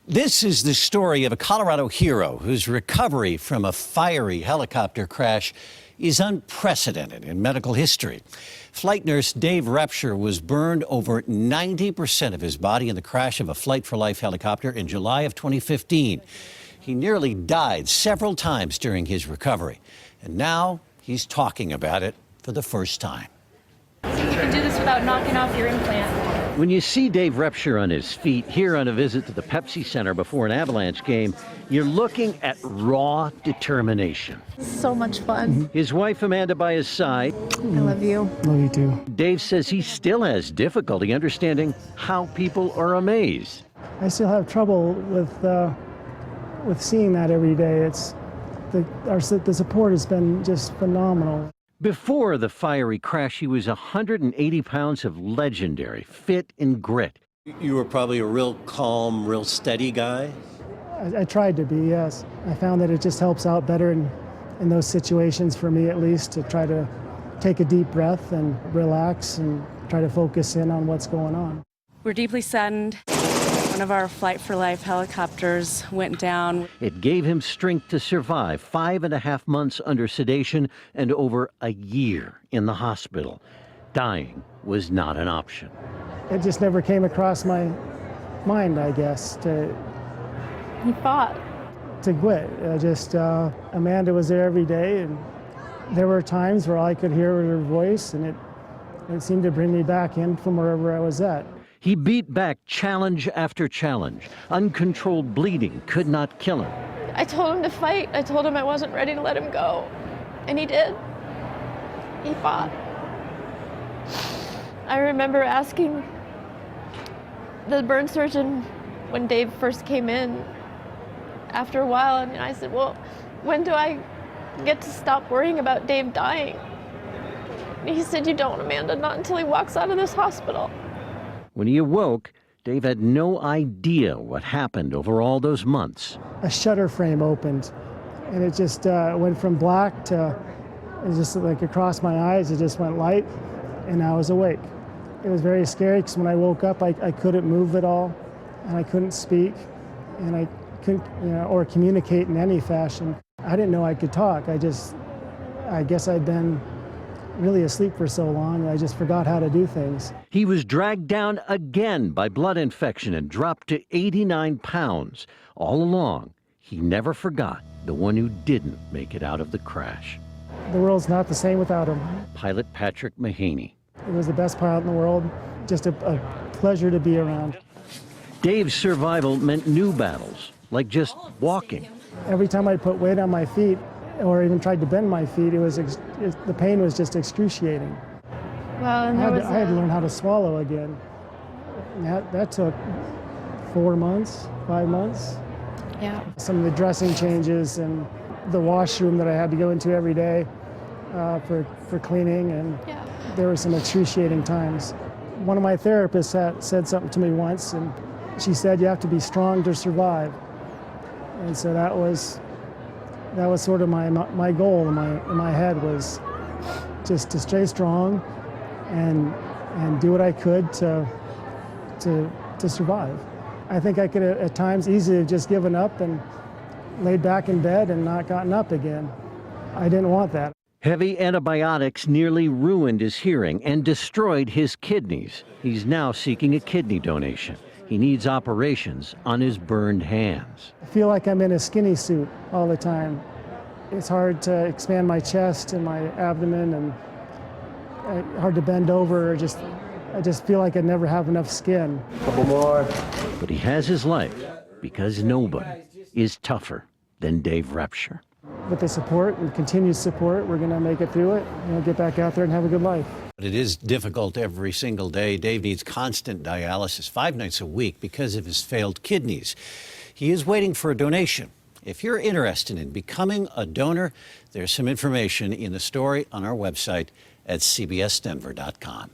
This is the story of a Colorado hero whose recovery from a fiery helicopter crash is unprecedented in medical history. Flight nurse Dave Repsher was burned over 90% of his body in the crash of a Flight for Life helicopter in July of 2015. He nearly died several times during his recovery, and now he's talking about it for the first time. You can do this without knocking off your implant. When you see Dave Repsher on his feet here on a visit to the Pepsi Center before an Avalanche game, you're looking at raw determination. So much fun. His wife Amanda by his side. I love you. Love you too. Dave says he still has difficulty understanding how people are amazed. I still have trouble with seeing that every day. The support has been just phenomenal. Before the fiery crash, he was 180 pounds of legendary fit and grit. You were probably a real calm, real steady guy? I tried to be, yes. I found that it just helps out better in those situations, for me at least, to try to take a deep breath and relax and try to focus in on what's going on. We're deeply saddened. One of our Flight for Life helicopters went down. It gave him strength to survive 5.5 months under sedation and over a year in the hospital. Dying was not an option. It just never came across my mind, I guess, He fought. to quit. Amanda was there every day, and there were times where I could hear her voice, and it seemed to bring me back in from wherever I was at. He beat back challenge after challenge. Uncontrolled bleeding could not kill him. I told him to fight. I told him I wasn't ready to let him go. And he did. He fought. I remember asking the burn surgeon when Dave first came in after a while, and I said, well, when do I get to stop worrying about Dave dying? And he said, you don't, Amanda, not until he walks out of this hospital. When he awoke, Dave had no idea what happened over all those months. A shutter frame opened, and it just went from black to, it just like across my eyes, it just went light, and I was awake. It was very scary because when I woke up, I couldn't move at all, and I couldn't speak, and I couldn't, or communicate in any fashion. I didn't know I could talk. I guess I'd been really asleep for so long, I just forgot how to do things. He was dragged down again by blood infection and dropped to 89 pounds. All along, he never forgot the one who didn't make it out of the crash. The world's not the same without him. Pilot Patrick Mahaney. He was the best pilot in the world. Just a pleasure to be around. Dave's survival meant new battles, like just walking. Every time I put weight on my feet, or even tried to bend my feet, the pain was just excruciating. Well, and I had to learn how to swallow again. And that took 4 months, 5 months. yeah. Some of the dressing changes and the washroom that I had to go into every day for cleaning, and Yeah. there were some excruciating times. One of my therapists said something to me once, and she said, you have to be strong to survive. And so that was sort of my goal in my head, was just to stay strong and do what I could to survive. I think I could have at times easily have just given up and laid back in bed and not gotten up again. I didn't want that. Heavy antibiotics nearly ruined his hearing and destroyed his kidneys. He's now seeking a kidney donation. He needs operations on his burned hands. I feel like I'm in a skinny suit all the time. It's hard to expand my chest and my abdomen, and hard to bend over. I just feel like I never have enough skin. Couple more. But he has his life because nobody is tougher than Dave Repsher. With the support and continued support, we're going to make it through it, get back out there and have a good life. But it is difficult every single day. Dave needs constant dialysis 5 nights a week because of his failed kidneys. He is waiting for a donation. If you're interested in becoming a donor, there's some information in the story on our website at cbsdenver.com.